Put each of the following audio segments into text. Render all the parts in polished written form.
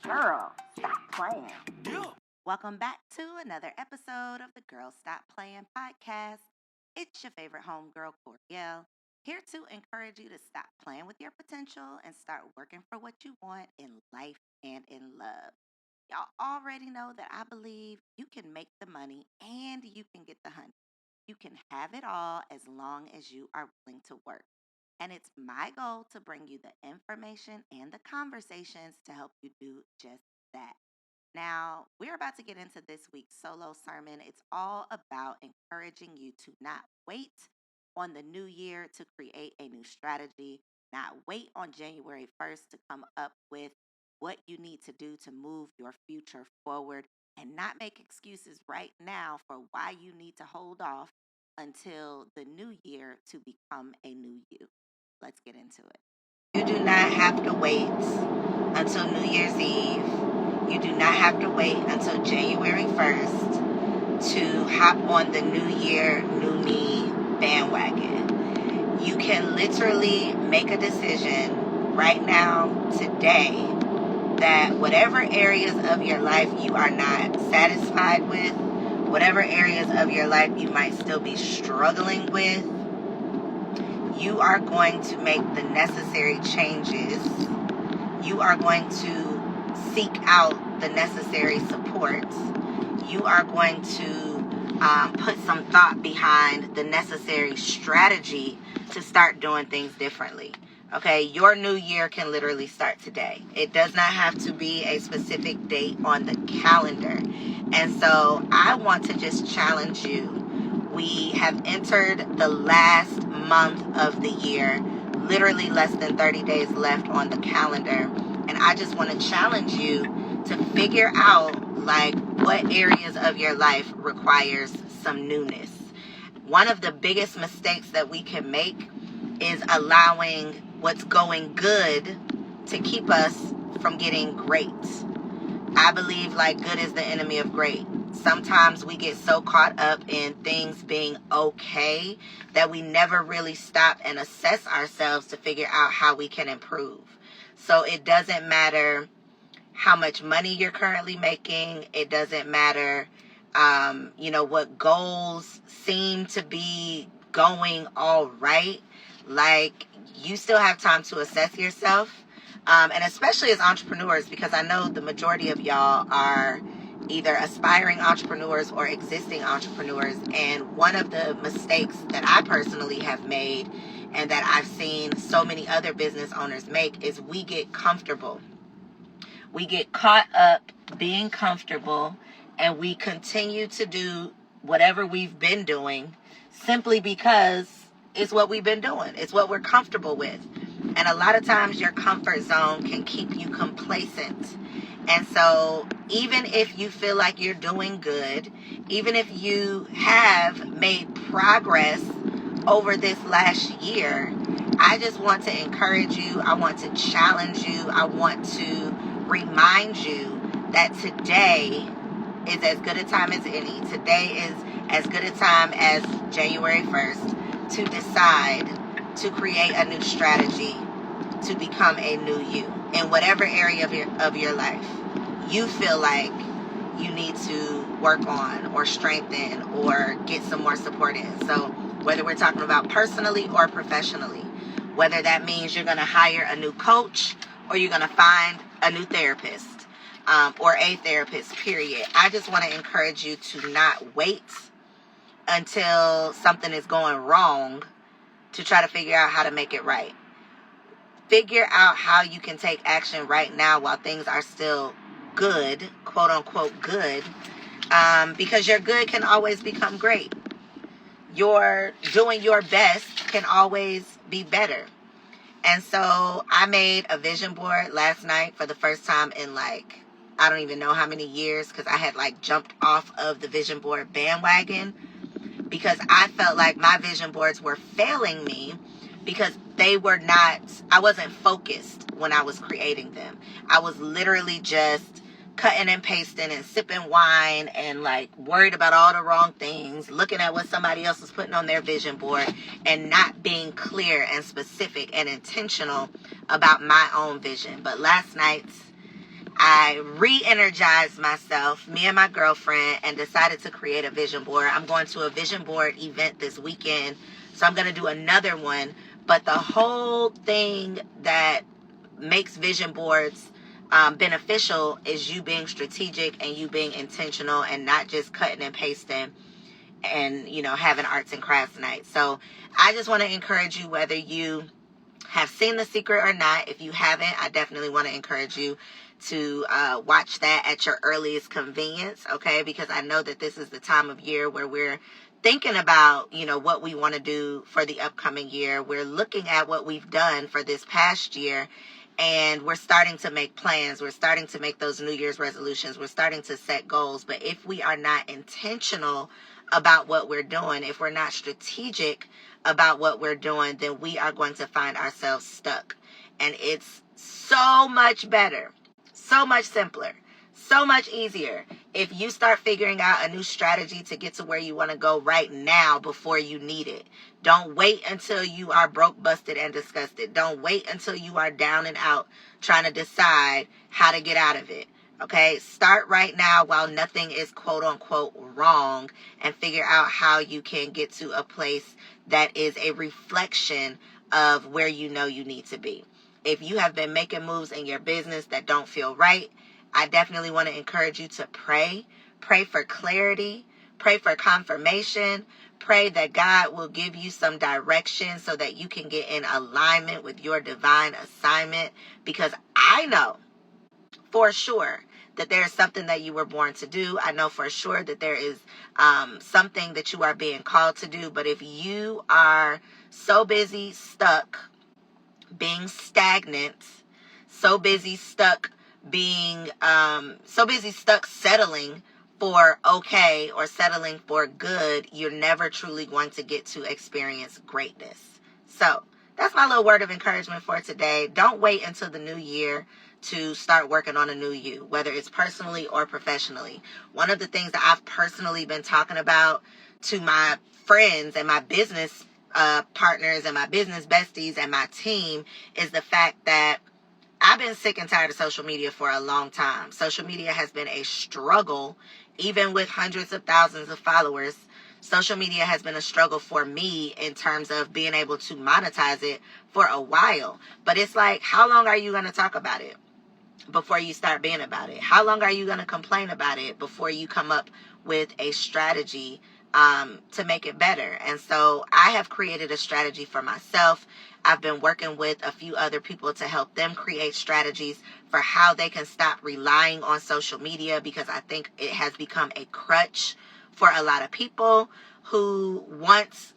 Girl, stop playing. Welcome back to another episode of the Girl Stop Playing podcast. It's your favorite homegirl, Koereyelle, here to encourage you to stop playing with your potential and start working for what you want in life and in love. Y'all already know that I believe you can make the money and you can get the honey. You can have it all as long as you are willing to work. And it's my goal to bring you the information and the conversations to help you do just that. Now, we're about to get into this week's solo sermon. It's all about encouraging you to not wait on the new year to create a new strategy, not wait on January 1st to come up with what you need to do to move your future forward, and not make excuses right now for why you need to hold off until the new year to become a new you. Let's get into it. You do not have to wait until New Year's Eve. You do not have to wait until January 1st to hop on the New Year, New Me bandwagon. You can literally make a decision right now, today, that whatever areas of your life you are not satisfied with, whatever areas of your life you might still be struggling with, you are going to make the necessary changes. You are going to seek out the necessary supports. You are going to put some thought behind the necessary strategy to start doing things differently. Okay, your new year can literally start today. It does not have to be a specific date on the calendar. And so I want to just challenge you. We have entered the last month of the year, literally less than 30 days left on the calendar. And I just want to challenge you to figure out what areas of your life requires some newness. One of the biggest mistakes that we can make is allowing what's going good to keep us from getting great. I believe good is the enemy of great. Sometimes we get so caught up in things being okay that we never really stop and assess ourselves to figure out how we can improve. So it doesn't matter how much money you're currently making. It doesn't matter, what goals seem to be going all right. You still have time to assess yourself. And especially as entrepreneurs, because I know the majority of y'all are either aspiring entrepreneurs or existing entrepreneurs. And one of the mistakes that I personally have made and that I've seen so many other business owners make is we get comfortable. We get caught up being comfortable, and we continue to do whatever we've been doing simply because it's what we've been doing. It's what we're comfortable with. And a lot of times your comfort zone can keep you complacent. And so even if you feel like you're doing good, even if you have made progress over this last year, I just want to encourage you. I want to challenge you. I want to remind you that today is as good a time as any. Today is as good a time as January 1st to decide to create a new strategy to become a new you in whatever area of your life you feel like you need to work on or strengthen or get some more support in. So whether we're talking about personally or professionally, whether that means you're going to hire a new coach or you're going to find a new therapist or a therapist, period. I just want to encourage you to not wait until something is going wrong to try to figure out how to make it right. Figure out how you can take action right now while things are still good, quote unquote good, because your good can always become great. Your doing your best can always be better. And so I made a vision board last night for the first time in I don't even know how many years, because I had jumped off of the vision board bandwagon because I felt like my vision boards were failing me because I wasn't focused when I was creating them. I was literally just cutting and pasting and sipping wine and worried about all the wrong things, looking at what somebody else was putting on their vision board and not being clear and specific and intentional about my own vision. But last night, I re-energized myself, me and my girlfriend, and decided to create a vision board. I'm going to a vision board event this weekend, so I'm going to do another one. But the whole thing that makes vision boards beneficial is you being strategic and you being intentional and not just cutting and pasting and, having arts and crafts night. So I just want to encourage you, whether you have seen The Secret or not. If you haven't, I definitely want to encourage you to watch that at your earliest convenience, okay? Because I know that this is the time of year where we're thinking about, what we want to do for the upcoming year. We're looking at what we've done for this past year, and we're starting to make plans. We're starting to make those New Year's resolutions. We're starting to set goals. But if we are not intentional about what we're doing, if we're not strategic about what we're doing, then we are going to find ourselves stuck. And it's so much better, so much simpler, so much easier if you start figuring out a new strategy to get to where you want to go right now before you need it. Don't wait until you are broke, busted, and disgusted. Don't wait until you are down and out trying to decide how to get out of it. Okay, start right now while nothing is quote unquote wrong, and figure out how you can get to a place that is a reflection of where you know you need to be. If you have been making moves in your business that don't feel right, I definitely want to encourage you to pray. Pray for clarity. Pray for confirmation. Pray that God will give you some direction so that you can get in alignment with your divine assignment. Because I know for sure that there is something that you were born to do. I know for sure that there is something that you are being called to do. But if you are so busy, stuck, being stagnant, so busy, stuck settling for okay or settling for good, you're never truly going to get to experience greatness. So that's my little word of encouragement for today. Don't wait until the new year to start working on a new you, whether it's personally or professionally. One of the things that I've personally been talking about to my friends and my business partners and my business besties and my team is the fact that I've been sick and tired of social media for a long time. Social media has been a struggle, even with hundreds of thousands of followers. Social media has been a struggle for me in terms of being able to monetize it for a while. But it's like, how long are you going to talk about it before you start being about it? How long are you going to complain about it before you come up with a strategy to make it better? And so I have created a strategy for myself. I've been working with a few other people to help them create strategies for how they can stop relying on social media, because I think it has become a crutch for a lot of people who once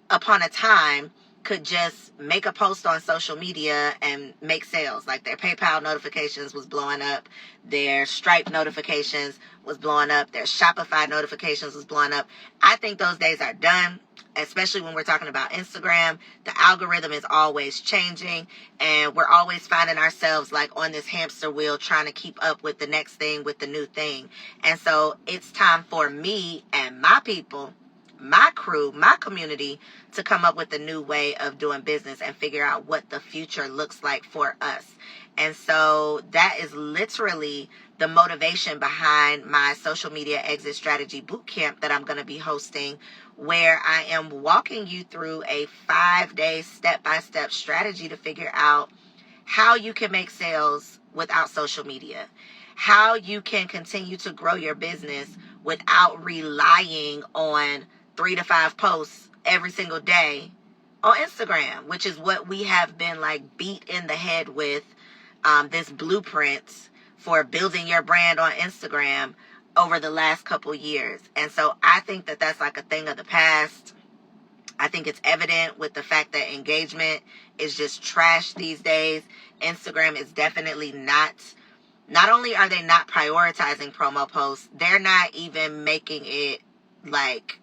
upon a time could just make a post on social media and make sales. Like their PayPal notifications was blowing up, their Stripe notifications was blowing up, their Shopify notifications was blowing up. I think those days are done, especially when we're talking about Instagram. The algorithm is always changing, and we're always finding ourselves like on this hamster wheel trying to keep up with the next thing, with the new thing. And so it's time for me and my people, my crew, my community, to come up with a new way of doing business and figure out what the future looks like for us. And so that is literally the motivation behind my social media exit strategy bootcamp that I'm going to be hosting, where I am walking you through a 5-day step-by-step strategy to figure out how you can make sales without social media, how you can continue to grow your business without relying on 3 to 5 posts every single day on Instagram, which is what we have been like beat in the head with, this blueprint for building your brand on Instagram over the last couple years. And so I think that that's like a thing of the past. I think it's evident with the fact that engagement is just trash these days. Instagram is definitely not only are they not prioritizing promo posts, they're not even making it like,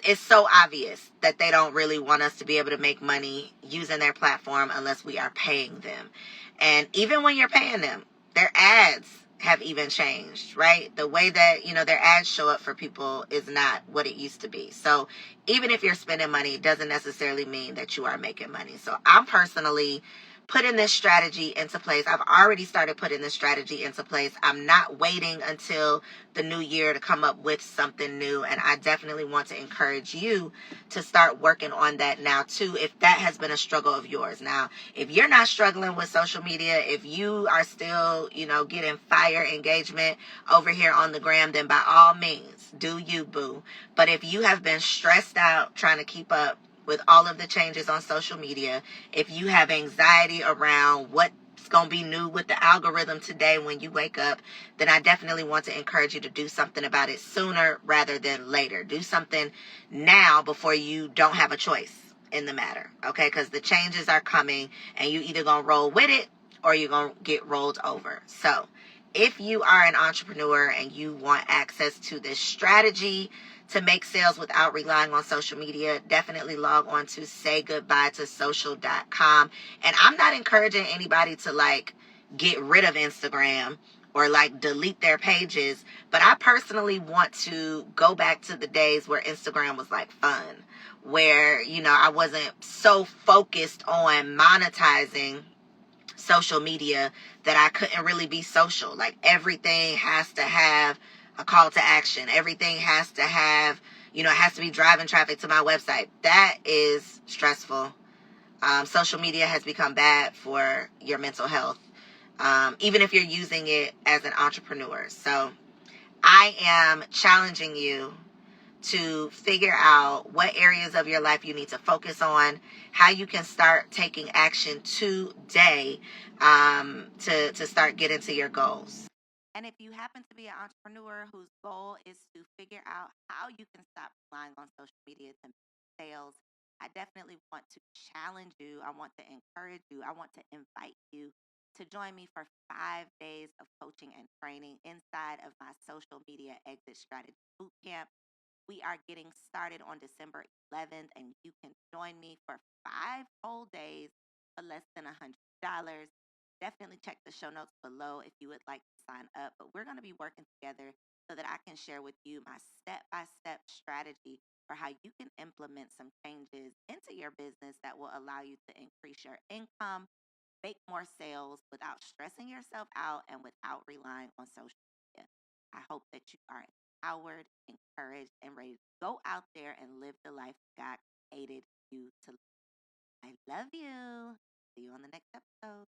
it's so obvious that they don't really want us to be able to make money using their platform unless we are paying them. And even when you're paying them, their ads have even changed, right? The way that, their ads show up for people is not what it used to be. So even if you're spending money, it doesn't necessarily mean that you are making money. So I'm personally putting this strategy into place. I've already started putting this strategy into place. I'm not waiting until the new year to come up with something new. And I definitely want to encourage you to start working on that now too, if that has been a struggle of yours. Now, if you're not struggling with social media, if you are still, getting fire engagement over here on the gram, then by all means, do you, boo. But if you have been stressed out trying to keep up with all of the changes on social media, if you have anxiety around what's going to be new with the algorithm today when you wake up, then I definitely want to encourage you to do something about it sooner rather than later. Do something now before you don't have a choice in the matter, okay? Because the changes are coming and you either going to roll with it or you're going to get rolled over. So if you are an entrepreneur and you want access to this strategy to make sales without relying on social media, definitely log on to saygoodbyetosocial.com. And I'm not encouraging anybody to get rid of Instagram or delete their pages, but I personally want to go back to the days where Instagram was fun, where, I wasn't so focused on monetizing social media that I couldn't really be social. Everything has to have a call to action. Everything has to have, it has to be driving traffic to my website. That is stressful. Social media has become bad for your mental health, even if you're using it as an entrepreneur. So I am challenging you to figure out what areas of your life you need to focus on, how you can start taking action today to start getting to your goals. And if you happen to be an entrepreneur whose goal is to figure out how you can stop relying on social media to make sales, I definitely want to challenge you. I want to encourage you. I want to invite you to join me for 5 days of coaching and training inside of my social media exit strategy bootcamp. We are getting started on December 11th, and you can join me for 5 whole days for less than $100. Definitely check the show notes below if you would like to sign up. But we're going to be working together so that I can share with you my step-by-step strategy for how you can implement some changes into your business that will allow you to increase your income, make more sales without stressing yourself out and without relying on social media. I hope that you are empowered, encouraged, and ready to go out there and live the life God created you to live. I love you. See you on the next episode.